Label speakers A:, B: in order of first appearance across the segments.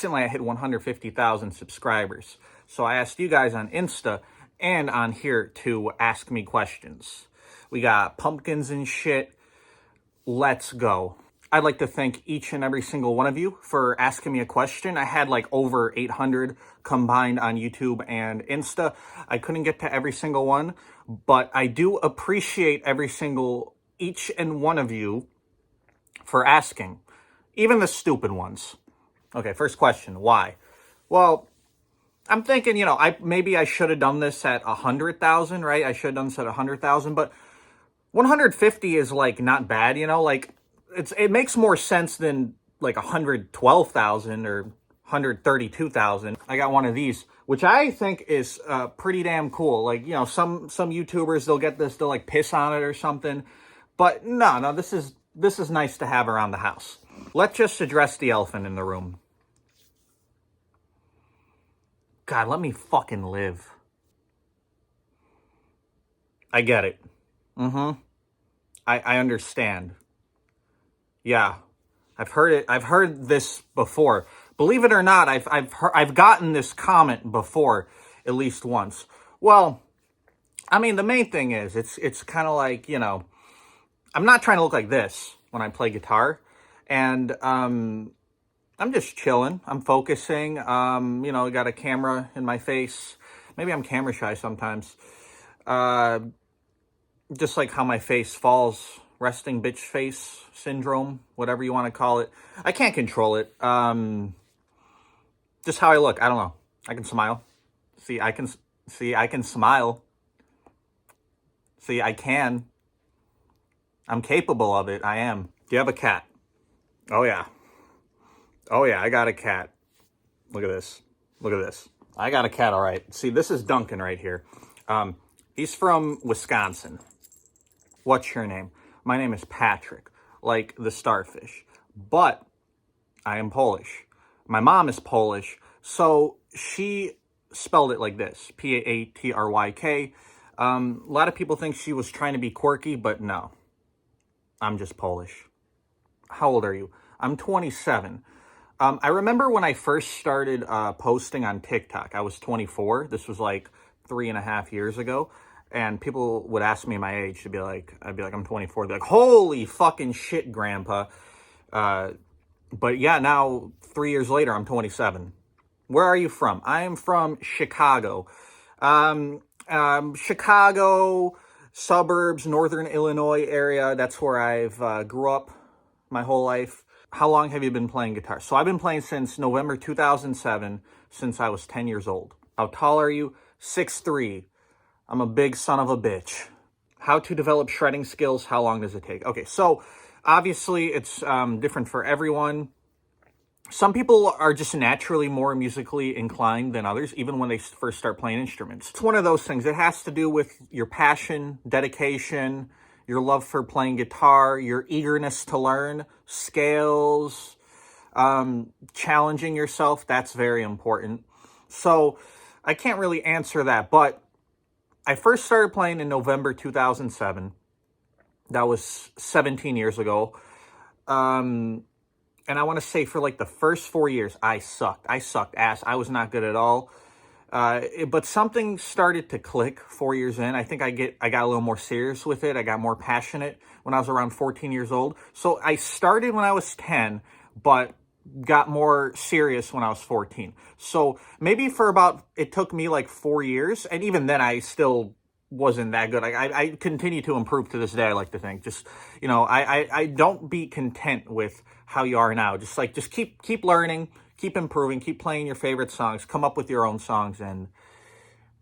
A: recently I hit 150,000 subscribers. So I asked you guys on Insta and on here to ask me questions. We got pumpkins and shit. Let's go. I'd like to thank each and every single one of you for asking me a question. I had like over 800 combined on YouTube and Insta. I couldn't get to every single one, but I do appreciate each and one of you for asking, even the stupid ones. Okay, first question, why? Well, I'm thinking, maybe I should have done this at 100,000, right? I should have done this at 100,000, but 150 is like not bad, like it makes more sense than like 112,000 or 132,000. I got one of these, which I think is pretty damn cool. Like, some YouTubers, they'll get this, they'll like piss on it or something. But no, this is nice to have around the house. Let's just address the elephant in the room. God, let me fucking live. I get it. I understand. Yeah, I've heard it. I've heard this before. Believe it or not, I've gotten this comment before, at least once. Well, I mean, the main thing is it's kind of like, I'm not trying to look like this when I play guitar, and I'm just chilling. I'm focusing. Got a camera in my face. Maybe I'm camera shy sometimes. Just like how my face falls, resting bitch face syndrome, whatever you want to call it. I can't control it. Just how I look. I don't know. I can smile. I can smile. I can. I'm capable of it. I am. Do you have a cat? Oh yeah. I got a cat. Look at this. I got a cat, all right. See, this is Duncan right here. He's from Wisconsin. What's your name? My name is Patrick, like the starfish. But I am Polish. My mom is Polish, so she spelled it like this, Patryk. A lot of people think she was trying to be quirky, but no. I'm just Polish. How old are you? I'm 27. I remember when I first started posting on TikTok, I was 24. This was like 3.5 years ago. And people would ask me my age. I'd be like, I'm 24. They're like, holy fucking shit, Grandpa. But yeah, now 3 years later, I'm 27. Where are you from? I am from Chicago. Chicago, suburbs, northern Illinois area. That's where I've grew up my whole life. How long have you been playing guitar? So I've been playing since November 2007, since I was 10 years old. How tall are you? 6'3". I'm a big son of a bitch. How to develop shredding skills, how long does it take? Okay, so obviously it's different for everyone. Some people are just naturally more musically inclined than others, even when they first start playing instruments. It's one of those things. It has to do with your passion, dedication, your love for playing guitar, your eagerness to learn, scales, challenging yourself. That's very important. So I can't really answer that, but I first started playing in November 2007. That was 17 years ago. And I want to say for like the first 4 years, I sucked. I sucked ass. I was not good at all. But something started to click 4 years in. I think I got a little more serious with it. I got more passionate when I was around 14 years old. So I started when I was 10, but got more serious when I was 14. So maybe it took me like 4 years. And even then I still wasn't that good. I continue to improve to this day, I like to think. Just, I don't be content with how you are now. Just keep learning, keep improving, keep playing your favorite songs, come up with your own songs, and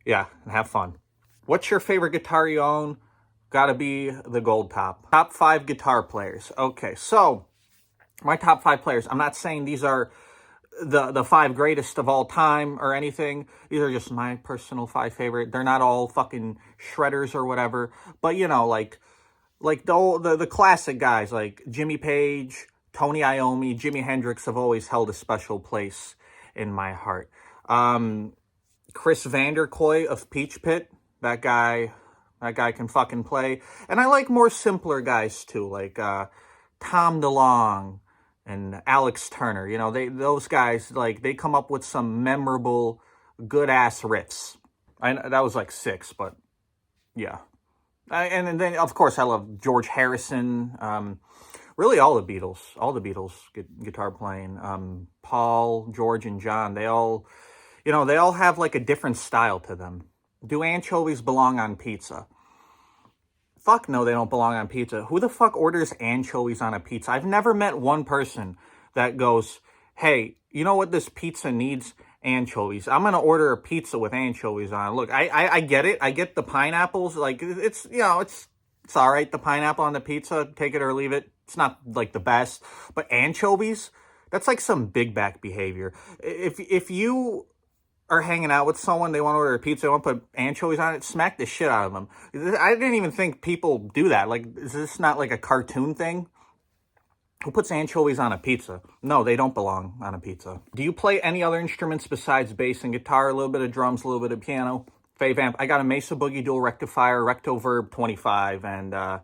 A: yeah, and have fun. What's your favorite guitar you own? Gotta be the Gold Top. Top 5 guitar players. Okay, so my top 5 players. I'm not saying these are the 5 greatest of all time or anything. These are just my personal 5 favorite. They're not all fucking shredders or whatever. But like the classic guys like Jimmy Page, Tony Iommi, Jimi Hendrix have always held a special place in my heart. Chris Vanderkoy of Peach Pit. That guy can fucking play. And I like more simpler guys too, like Tom DeLonge, and Alex Turner. You know, those guys, like, they come up with some memorable, good-ass riffs. That was like 6, but yeah. And then, of course, I love George Harrison. Really, all the Beatles. All the Beatles guitar playing. Paul, George, and John. They all, they all have like a different style to them. Do anchovies belong on pizza? Fuck no, they don't belong on pizza. Who the fuck orders anchovies on a pizza? I've never met one person that goes, hey, you know what this pizza needs? Anchovies. I'm going to order a pizza with anchovies on it. Look, I get it. I get the pineapples. Like, it's all right, the pineapple on the pizza. Take it or leave it. It's not, like, the best. But anchovies? That's like some big back behavior. If you are hanging out with someone, they want to order a pizza, they want to put anchovies on it, smack the shit out of them. I didn't even think people do that. Like, is this not like a cartoon thing? Who puts anchovies on a pizza? No, they don't belong on a pizza. Do you play any other instruments besides bass and guitar? A little bit of drums, a little bit of piano? Fave amp. I got a Mesa Boogie dual rectifier, Rectoverb 25, and I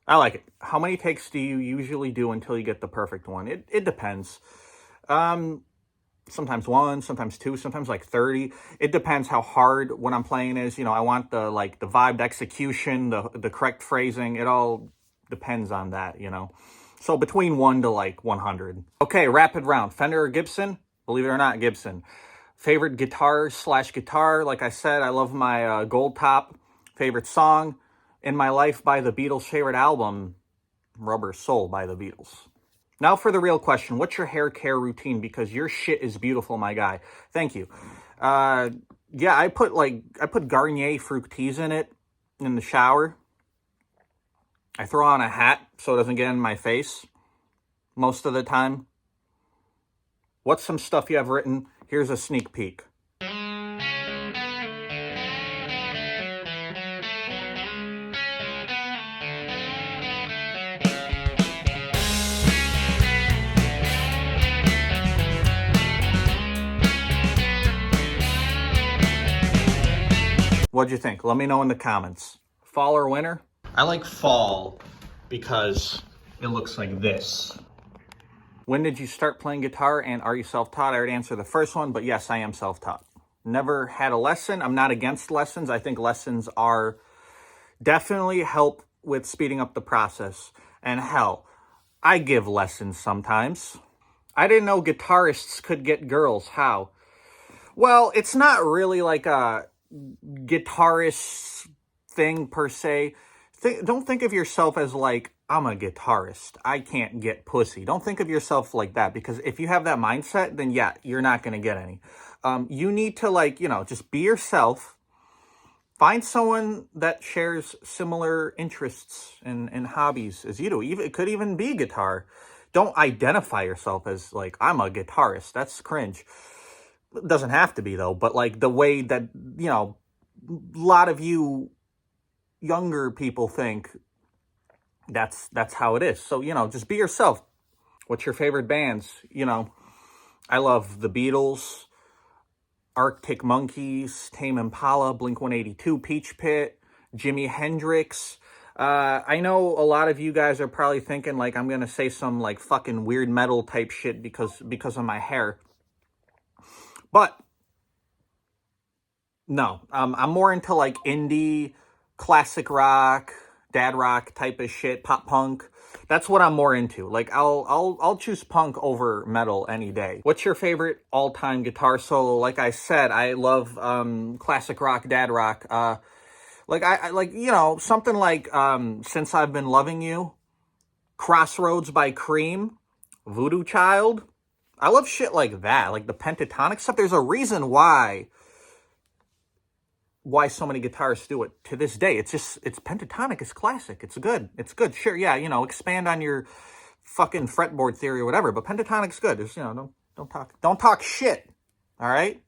A: like it. How many takes do you usually do until you get the perfect one? It depends. Sometimes 1, sometimes 2, sometimes like 30. It depends how hard what I'm playing is. I want the vibe, the execution, the correct phrasing. It all depends on that, So between 1 to like 100. Okay, rapid round. Fender or Gibson? Believe it or not, Gibson. Favorite guitar/guitar? Like I said, I love my Gold Top. Favorite song? In My Life by the Beatles. Favorite album? Rubber Soul by the Beatles. Now for the real question. What's your hair care routine? Because your shit is beautiful, my guy. Thank you. Yeah, I put Garnier Fructis in it in the shower. I throw on a hat so it doesn't get in my face most of the time. What's some stuff you have written? Here's a sneak peek. What'd you think? Let me know in the comments. Fall or winter? I like fall because it looks like this. When did you start playing guitar, and are you self-taught? I already answered the first one, but yes, I am self-taught. Never had a lesson. I'm not against lessons. I think lessons are definitely help with speeding up the process. And hell, I give lessons sometimes. I didn't know guitarists could get girls. How? Well, it's not really like a guitarist thing per se. Don't think of yourself as like, I'm a guitarist, I can't get pussy. Don't think of yourself like that, because if you have that mindset, then yeah, you're not going to get any. You need to just be yourself. Find someone that shares similar interests and hobbies as you do. It could even be guitar. Don't identify yourself as like, I'm a guitarist. That's cringe. It doesn't have to be though, but like the way that, a lot of you younger people think, that's how it is. So, just be yourself. What's your favorite bands? I love the Beatles, Arctic Monkeys, Tame Impala, Blink-182, Peach Pit, Jimi Hendrix. I know a lot of you guys are probably thinking like I'm gonna say some like fucking weird metal type shit because of my hair. But no, I'm more into like indie, classic rock, dad rock type of shit, pop punk. That's what I'm more into. Like I'll choose punk over metal any day. What's your favorite all-time guitar solo? Like I said, I love classic rock, dad rock. I something like Since I've Been Loving You, Crossroads by Cream, Voodoo Child. I love shit like that, like the pentatonic stuff. There's a reason why so many guitarists do it to this day. It's pentatonic. It's classic. It's good. Sure, yeah, expand on your fucking fretboard theory or whatever, but pentatonic's good. There's, don't talk shit, all right?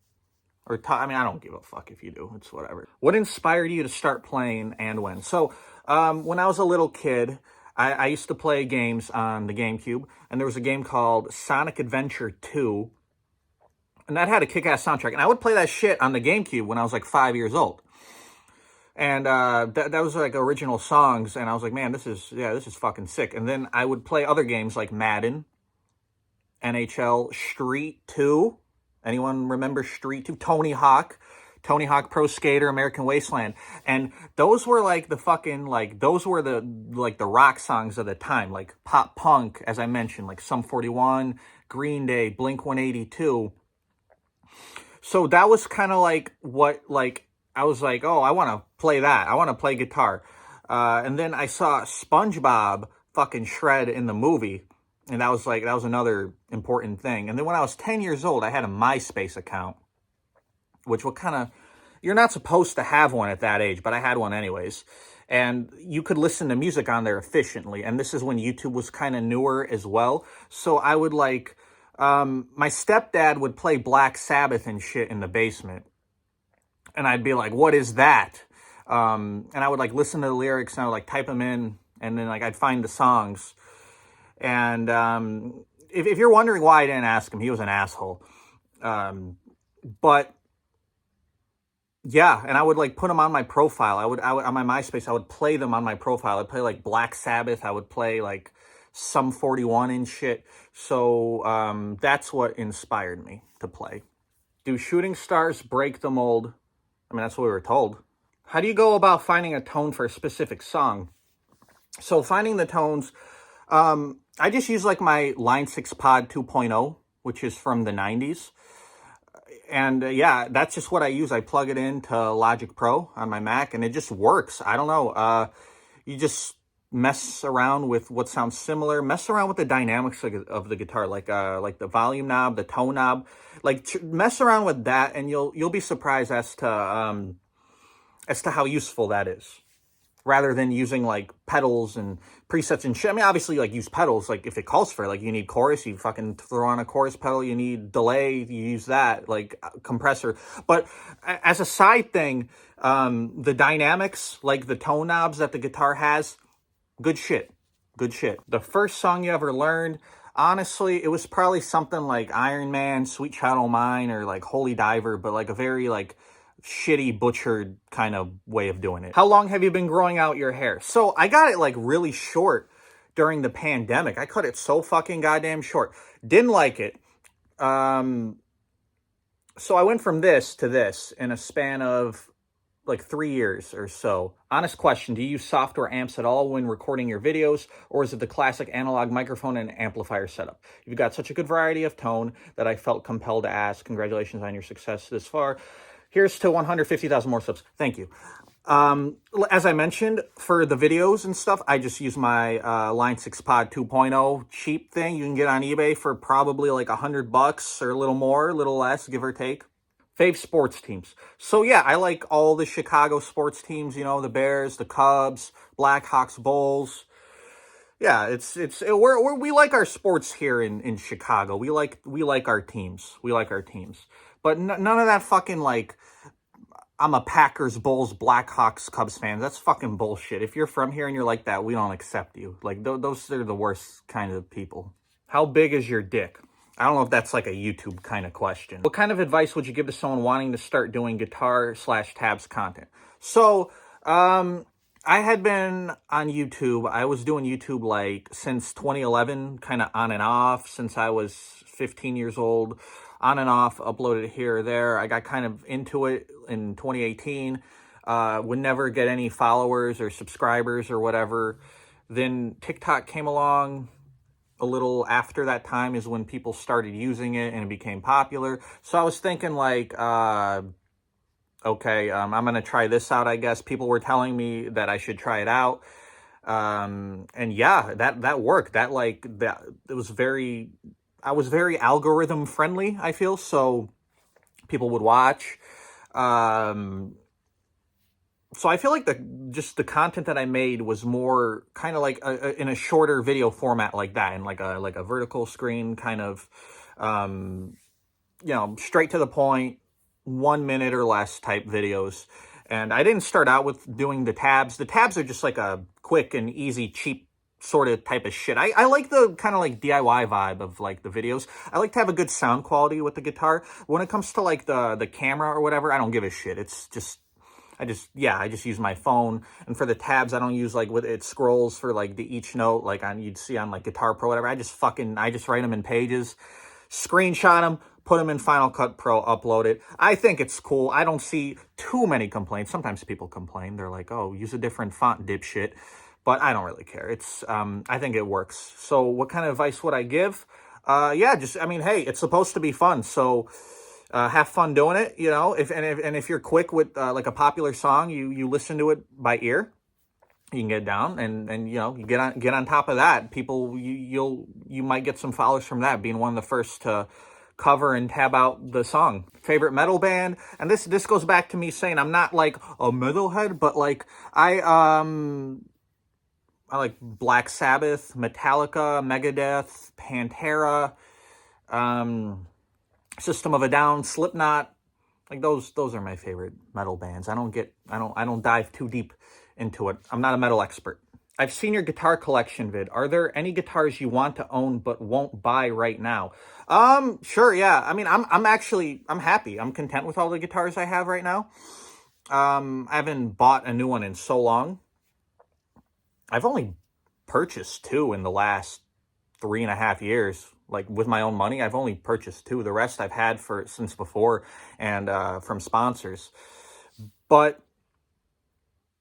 A: I don't give a fuck if you do. It's whatever. What inspired you to start playing and when? So, when I was a little kid, I used to play games on the GameCube, and there was a game called Sonic Adventure 2, and that had a kick-ass soundtrack. And I would play that shit on the GameCube when I was like 5 years old. And that was like original songs, and I was like, man, this is fucking sick. And then I would play other games like Madden, NHL, Street 2. Anyone remember Street 2? Tony Hawk Pro Skater, American Wasteland. And those were like the fucking, like, those were the, like, the rock songs of the time, like pop punk, as I mentioned, like Sum 41, Green Day, Blink 182. So that was kind of like what, like, I was like, oh, I want to play that. I want to play guitar. And then I saw SpongeBob fucking shred in the movie. And that was like, that was another important thing. And then when I was 10 years old, I had a MySpace account, which what kind of, you're not supposed to have one at that age, but I had one anyways. And you could listen to music on there efficiently. And this is when YouTube was kind of newer as well. So I would like, my stepdad would play Black Sabbath and shit in the basement. And I'd be like, what is that? And I would like listen to the lyrics and I would like type them in. And then like I'd find the songs. And if you're wondering why I didn't ask him, he was an asshole. But yeah, and I would like put them on my profile. I would on my MySpace, I would play them on my profile. I'd play like Black Sabbath. I would play like Sum 41 and shit. So that's what inspired me to play. Do shooting stars break the mold? I mean, that's what we were told. How do you go about finding a tone for a specific song? So finding the tones, I just use like my Line 6 Pod 2.0, which is from the 90s. And yeah, that's just what I use. I plug it into Logic Pro on my Mac and it just works. I don't know. You just mess around with what sounds similar, mess around with the dynamics of the guitar, like the volume knob, the tone knob, like mess around with that and you'll be surprised as to how useful that is. Rather than using like pedals and presets and shit. I mean, obviously like use pedals, like if it calls for it, like you need chorus, you fucking throw on a chorus pedal, you need delay, you use that, like compressor. But as a side thing, the dynamics, like the tone knobs that the guitar has, good shit, good shit. The first song you ever learned, honestly, it was probably something like Iron Man, Sweet Child O' Mine, or like Holy Diver, but like a very like shitty, butchered kind of way of doing it. How long have you been growing out your hair? So I got it like really short during the pandemic. I cut it so fucking goddamn short. Didn't like it. So I went from this to this in a span of like 3 years or so. Honest question, do you use software amps at all when recording your videos, or is it the classic analog microphone and amplifier setup? You've got such a good variety of tone that I felt compelled to ask. Congratulations on your success this far. Here's to 150,000 more subs. Thank you. As I mentioned, for the videos and stuff, I just use my Line 6 Pod 2.0 cheap thing. You can get on eBay for probably like $100 or a little more, a little less, give or take. Fave sports teams. So yeah, I like all the Chicago sports teams, you know, the Bears, the Cubs, Blackhawks, Bulls. Yeah, we like our sports here in Chicago. We like our teams. We like our teams. But none of that fucking like, I'm a Packers, Bulls, Blackhawks, Cubs fan. That's fucking bullshit. If you're from here and you're like that, we don't accept you. Like, those are the worst kind of people. How big is your dick? I don't know if that's like a YouTube kind of question. What kind of advice would you give to someone wanting to start doing guitar/tabs content? So, I had been on YouTube. I was doing YouTube like since 2011, kind of on and off, since I was 15 years old, on and off, uploaded here or there. I got kind of into it in 2018, would never get any followers or subscribers or whatever. Then TikTok came along. A little after that time is when people started using it and it became popular. So I was thinking like, okay, I'm going to try this out, I guess. People were telling me that I should try it out. And yeah, that worked. It was I was very algorithm friendly, I feel. So people would watch. So I feel like the content that I made was more kind of like in a shorter video format like that, in like a vertical screen kind of, straight to the point, 1 minute or less type videos. And I didn't start out with doing the tabs. The tabs are just like a quick and easy, cheap sort of type of shit. I like the kind of like DIY vibe of like the videos. I like to have a good sound quality with the guitar. When it comes to like the camera or whatever, I don't give a shit. It's just, I just use my phone. And for the tabs, I don't use like with it scrolls for like the each note like you'd see on like Guitar Pro, whatever. I just write them in Pages, screenshot them, put them in Final Cut Pro, upload it. I think it's cool. I don't see too many complaints. Sometimes people complain. They're like, oh, use a different font, dipshit. But I don't really care. I think it works. So what kind of advice would I give? Yeah, I mean, hey, it's supposed to be fun. So have fun doing it, you know. If you're quick with like a popular song, you listen to it by ear. You can get down and you know, you get on top of that. People, you might get some followers from that, being one of the first to cover and tab out the song. Favorite metal band, and this goes back to me saying I'm not like a metalhead, but like I like Black Sabbath, Metallica, Megadeth, Pantera, System of a Down, Slipknot. Like those are my favorite metal bands. I don't dive too deep into it. I'm not a metal expert. I've seen your guitar collection vid. Are there any guitars you want to own but won't buy right now? Sure, yeah. I mean, I'm happy. I'm content with all the guitars I have right now. I haven't bought a new one in so long. I've only purchased 2 in the last 3.5 years. Like with my own money, I've only purchased 2. The rest I've had since before, and from sponsors. But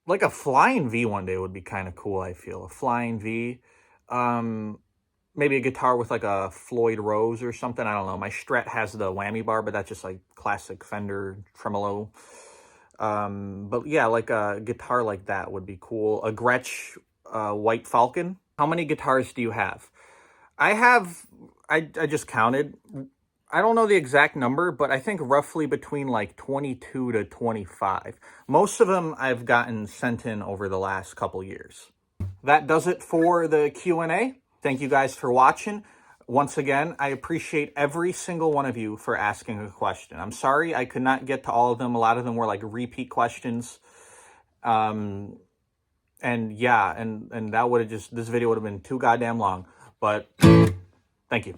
A: like a flying V one day would be kind of cool, I feel. A flying V. Maybe a guitar with like a Floyd Rose or something. I don't know. My Strat has the whammy bar, but that's just like classic Fender tremolo. But yeah, like a guitar like that would be cool. A Gretsch White Falcon. How many guitars do you have? I just counted. I don't know the exact number, but I think roughly between like 22 to 25. Most of them I've gotten sent in over the last couple years. That does it for the Q&A. Thank you guys for watching. Once again, I appreciate every single one of you for asking a question. I'm sorry I could not get to all of them. A lot of them were like repeat questions. And yeah, and that would have this video would have been too goddamn long. But thank you.